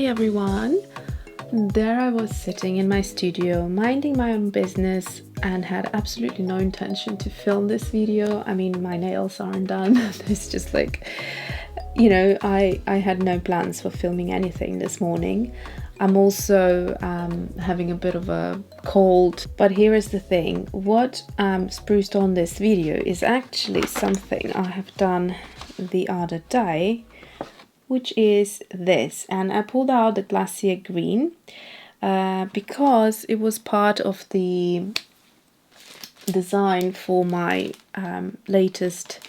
everyone! There I was sitting in my studio minding my own business and had absolutely no intention to film this video. I mean, my nails aren't done. It's just like, you know, I had no plans for filming anything this morning. I'm also having a bit of a cold, but here is the thing. What spruced on this video is actually something I have done the other day, which is this, and I pulled out the Glassier Green because it was part of the design for my latest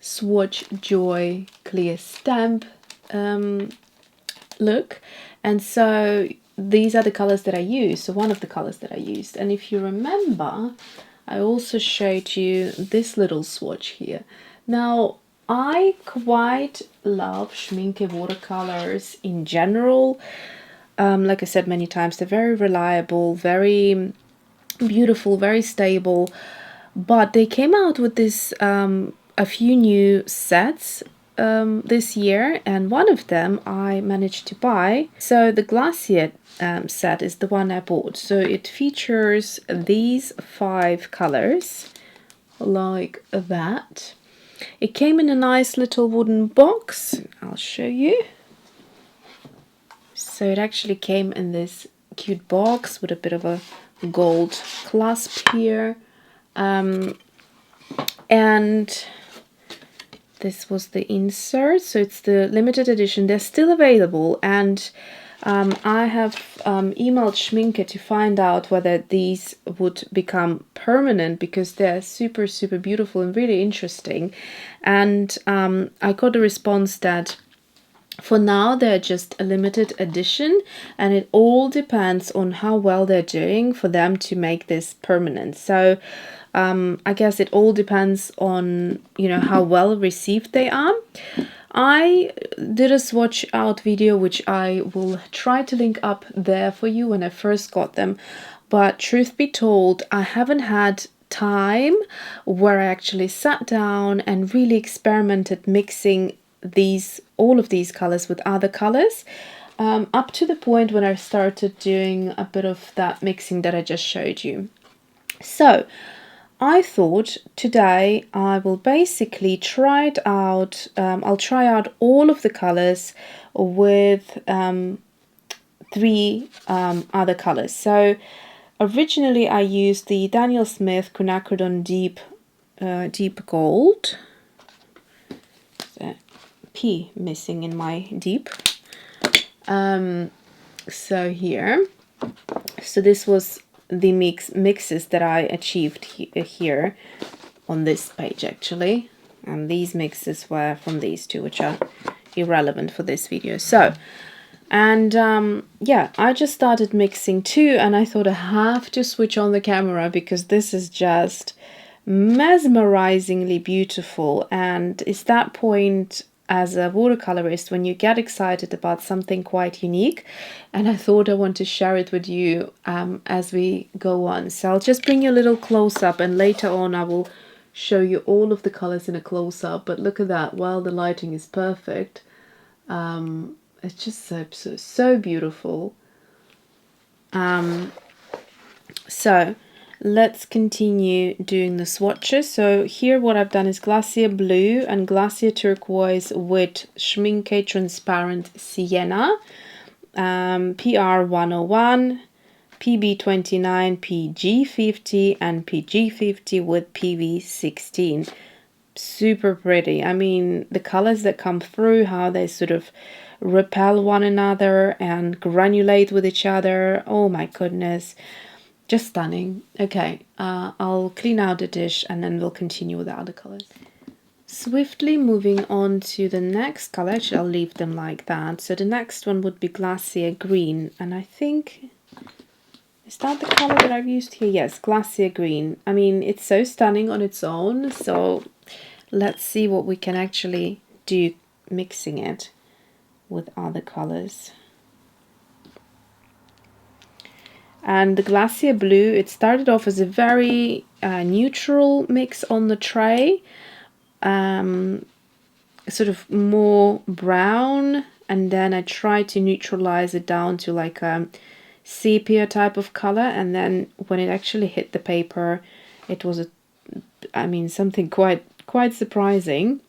Swatch Joy clear stamp look, and so these are the colors that I use, so one of the colors that I used. And if you remember, I also showed you this little swatch here. Now, I quite love Schmincke watercolors in general. Like I said many times, they're very reliable, very beautiful, very stable. But they came out with this a few new sets this year, and one of them I managed to buy. So the Glacier set is the one I bought. So it features these 5 colors like that. It came in a nice little wooden box. I'll show you. So it actually came in this cute box with a bit of a gold clasp here. And this was the insert. So it's the limited edition. They're still available, and I have emailed Schmincke to find out whether these would become permanent, because they're super beautiful and really interesting. And I got a response that for now they're just a limited edition, and it all depends on how well they're doing for them to make this permanent. So I guess it all depends on, you know, how well received they are. I did a swatch out video, which I will try to link up there for you when I first got them. But truth be told, I haven't had time where I actually sat down and really experimented mixing all of these colors with other colors, up to the point when I started doing a bit of that mixing that I just showed you. So I thought today I will basically try it out. I'll try out all of the colors with 3 other colors. So originally I used the Daniel Smith quinacridone deep gold. P missing in my deep. So here. So this was the mixes that I achieved here on this page actually, and these mixes were from these 2, which are irrelevant for this video. So, and yeah, I just started mixing too, and I thought I have to switch on the camera because this is just mesmerizingly beautiful. And it's that point as a watercolorist when you get excited about something quite unique, and I thought I want to share it with you as we go on. So I'll just bring you a little close-up, and later on I will show you all of the colors in a close-up. But look at that, while the lighting is perfect, it's just so beautiful. So let's continue doing the swatches. So here what I've done is Glacier Blue and Glacier Turquoise with Schmincke Transparent Sienna, PR 101, PB 29, PG 50, and PG 50 with PV 16. Super pretty. I mean, the colors that come through, how they sort of repel one another and granulate with each other. Oh my goodness. Just stunning. Okay, I'll clean out the dish and then we'll continue with the other colors. Swiftly moving on to the next color. Actually, I'll leave them like that. So the next one would be Glassier Green, and I think, is that the color that I've used here? Yes, Glassier Green. I mean, it's so stunning on its own, so let's see what we can actually do mixing it with other colors. And the Glacier Blue, it started off as a very neutral mix on the tray, sort of more brown and then I tried to neutralize it down to like a sepia type of color, and then when it actually hit the paper, it was something quite surprising.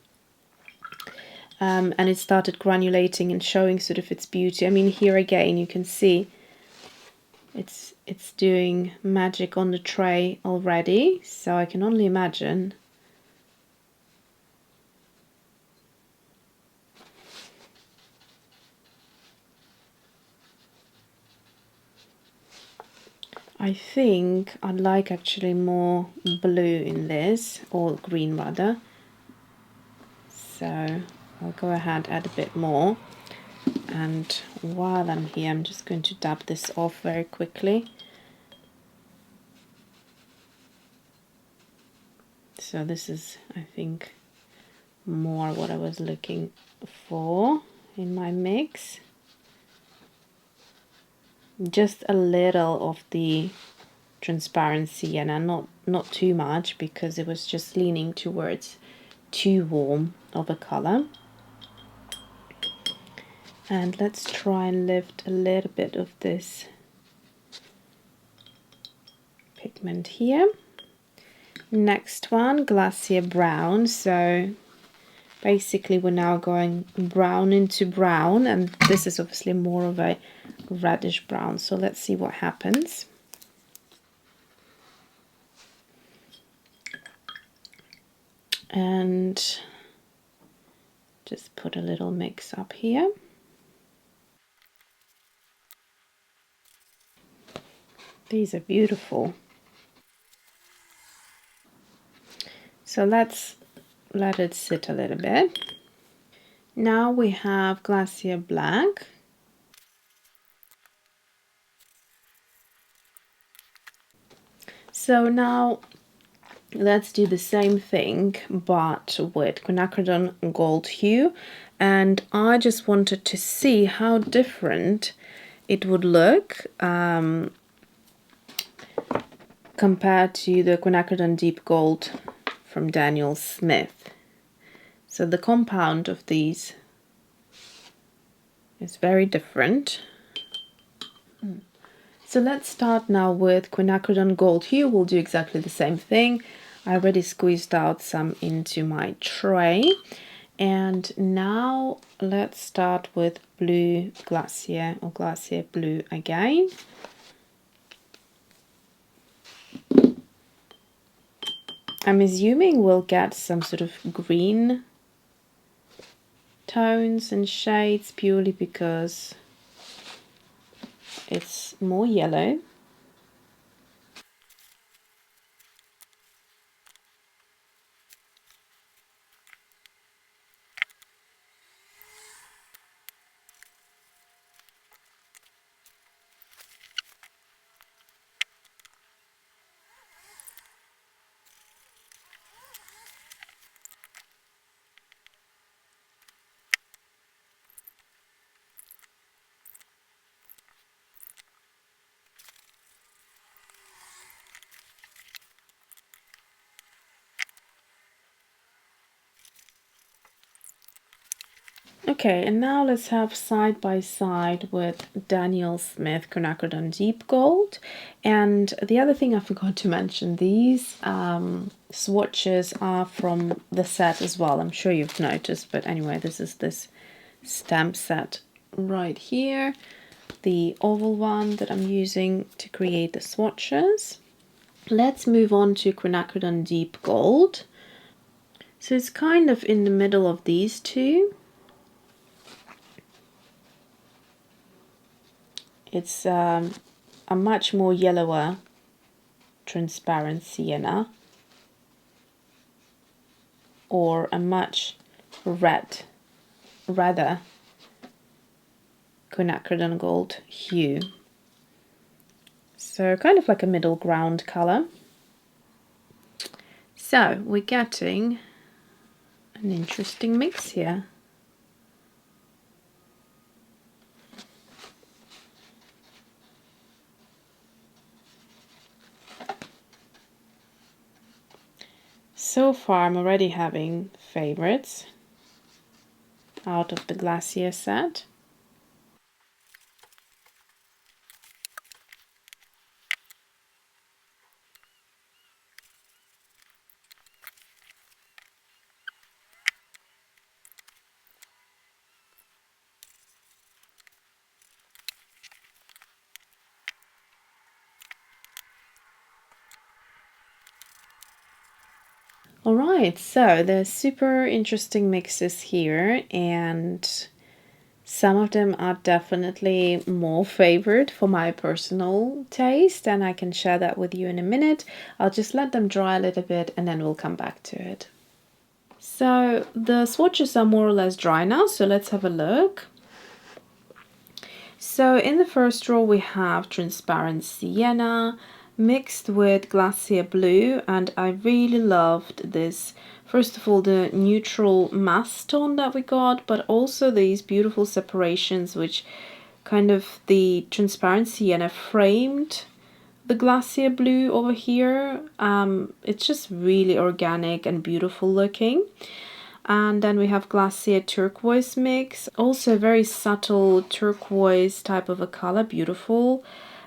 And it started granulating and showing sort of its beauty. I mean, here again you can see it's doing magic on the tray already, so I can only imagine. I think I'd like actually more blue in this, or green rather. So I'll go ahead, add a bit more. And while I'm here, I'm just going to dab this off very quickly. So this is, I think, more what I was looking for in my mix. Just a little of the transparency, and not too much, because it was just leaning towards too warm of a color. And let's try and lift a little bit of this pigment here. Next one, Glacier Brown. So basically we're now going brown into brown, and this is obviously more of a reddish brown. So let's see what happens. And just put a little mix up here. These are beautiful. So let's let it sit a little bit. Now we have Glacier Black. So now let's do the same thing, but with quinacridone gold hue. And I just wanted to see how different it would look compared to the quinacridone deep gold from Daniel Smith. So the compound of these is very different. So let's start now with quinacridone gold hue. We'll do exactly the same thing. I already squeezed out some into my tray. And now let's start with blue Glacier, or Glacier blue again. I'm assuming we'll get some sort of green tones and shades purely because it's more yellow. Okay, and now let's have side by side with Daniel Smith quinacridone deep gold. And the other thing I forgot to mention, these swatches are from the set as well. I'm sure you've noticed, but anyway, this is this stamp set right here, the oval one that I'm using to create the swatches. Let's move on to quinacridone deep gold. So it's kind of in the middle of these two. It's a much more yellower transparent sienna, or a much redder quinacridone gold hue. So kind of like a middle ground color. So we're getting an interesting mix here. So far I'm already having favorites. out of the Glassier set. Alright, so there's super interesting mixes here, and some of them are definitely more favored for my personal taste, and I can share that with you in a minute. I'll just let them dry a little bit and then we'll come back to it. So the swatches are more or less dry now, so let's have a look. So in the first row we have transparent sienna mixed with glacier blue, and I really loved this. First of all, the neutral mass tone that we got, but also these beautiful separations which kind of the transparent sienna framed the glacier blue over here. It's just really organic and beautiful looking. And then we have Glacier turquoise mix, also a very subtle turquoise type of a color, beautiful.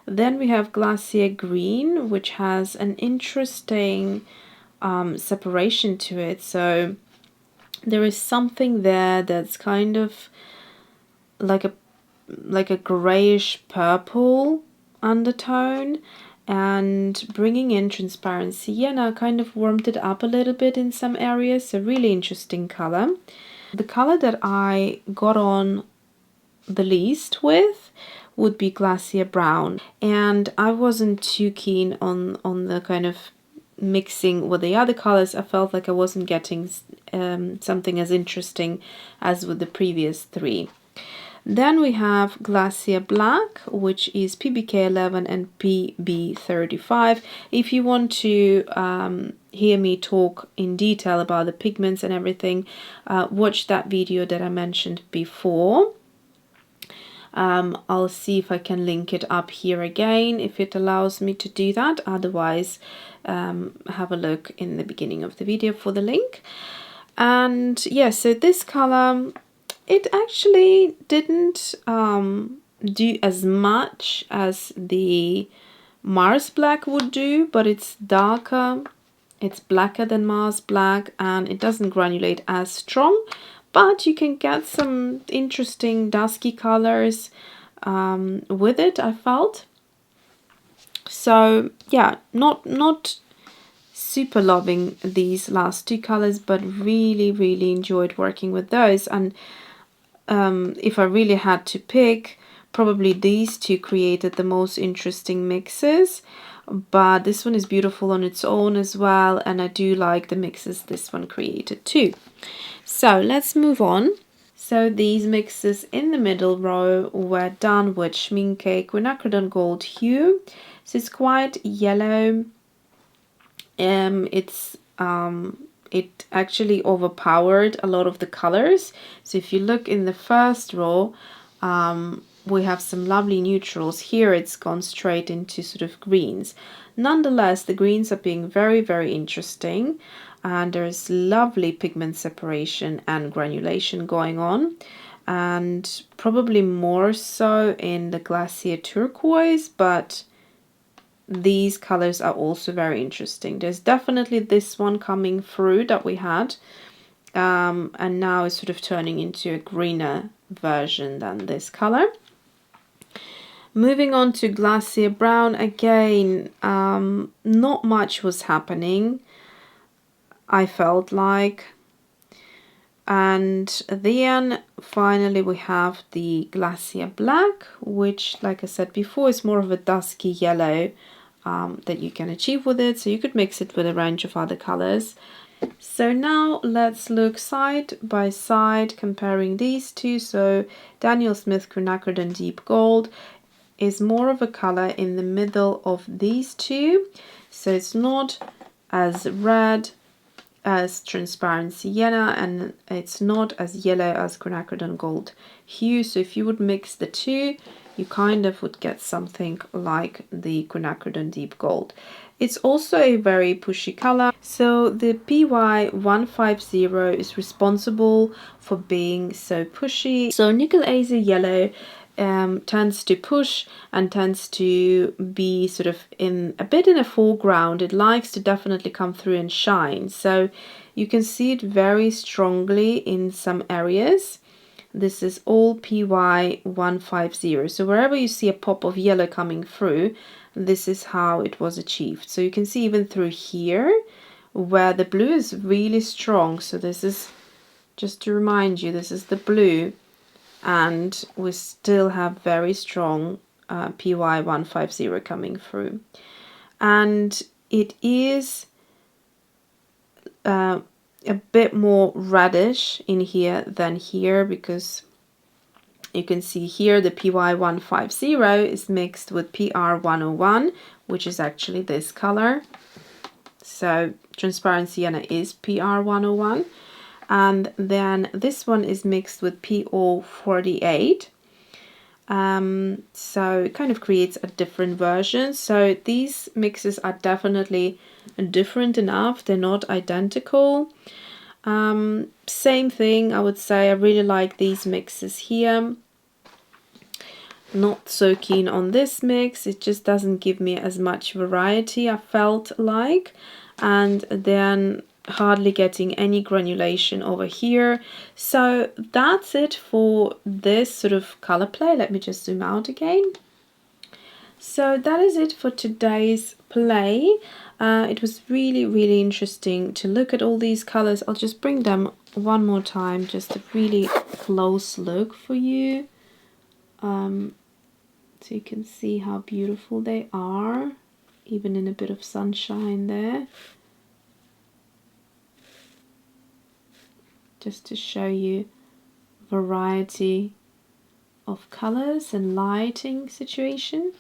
Then we have Glacier Green, which has an interesting separation to it. So there is something there that's kind of like a grayish purple undertone, and bringing in transparent sienna kind of warmed it up a little bit in some areas. So really interesting color. The color that I got on the least with would be Glacier Brown, and I wasn't too keen on the kind of mixing with the other colors. I felt like I wasn't getting something as interesting as with the previous three. Then we have Glacier Black, which is PBK11 and PB35. If you want to hear me talk in detail about the pigments and everything, watch that video that I mentioned before. I'll see if I can link it up here again, if it allows me to do that. Otherwise, have a look in the beginning of the video for the link. And yeah, so this color, it actually didn't do as much as the Mars Black would do, but it's darker, it's blacker than Mars Black, and it doesn't granulate as strong, but you can get some interesting dusky colors with it, I felt. So yeah, not super loving these last two colors, but really enjoyed working with those. And if I really had to pick, probably these two created the most interesting mixes, but this one is beautiful on its own as well, and I do like the mixes this one created too. So let's move on. So these mixes in the middle row were done with Schmincke Quinacridone Gold Hue. So it's quite yellow. It actually overpowered a lot of the colors. So if you look in the first row, we have some lovely neutrals. Here it's gone straight into sort of greens. Nonetheless, the greens are being very interesting, and there's lovely pigment separation and granulation going on, and probably more so in the Glacier turquoise, but these colors are also very interesting. There's definitely this one coming through that we had, and now it's sort of turning into a greener version than this color. Moving on to Glacier Brown, again, not much was happening, I felt like. And then finally we have the Glacier Black, which, like I said before, is more of a dusky yellow that you can achieve with it. So you could mix it with a range of other colors. So now let's look side by side comparing these two. So Daniel Smith Quinacridone Deep Gold is more of a color in the middle of these two. So it's not as red as transparent sienna, and it's not as yellow as Quinacridone Gold Hue. So if you would mix the two, you kind of would get something like the Quinacridone Deep Gold. It's also a very pushy color. So the PY150 is responsible for being so pushy. So Nickel Acer Yellow tends to push and tends to be sort of a bit in a foreground. It likes to definitely come through and shine. So you can see it very strongly in some areas. This is all PY150. So wherever you see a pop of yellow coming through, this is how it was achieved. So you can see even through here where the blue is really strong. So this is, just to remind you, this is the blue, and we still have very strong PY150 coming through. And it is a bit more reddish in here than here, because you can see here the PY150 is mixed with PR101, which is actually this color. So transparent sienna is PR101. And then this one is mixed with PO48. So it kind of creates a different version. So these mixes are definitely different enough. They're not identical. Same thing, I would say. I really like these mixes here. Not so keen on this mix. It just doesn't give me as much variety, I felt like. And then hardly getting any granulation over here. So that's it for this sort of color play. Let me just zoom out again. So that is it for today's play. It was really interesting to look at all these colors. I'll just bring them one more time, just a really close look for you, so you can see how beautiful they are, even in a bit of sunshine there. Just to show you variety of colors and lighting situation.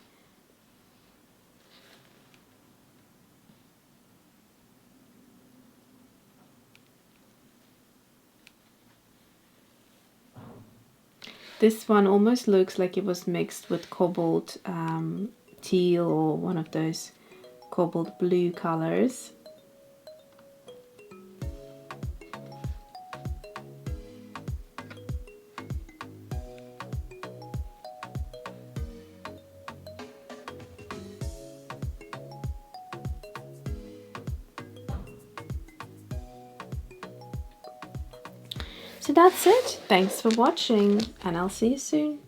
This one almost looks like it was mixed with cobalt teal or one of those cobalt blue colors. So that's it. Thanks for watching, and I'll see you soon.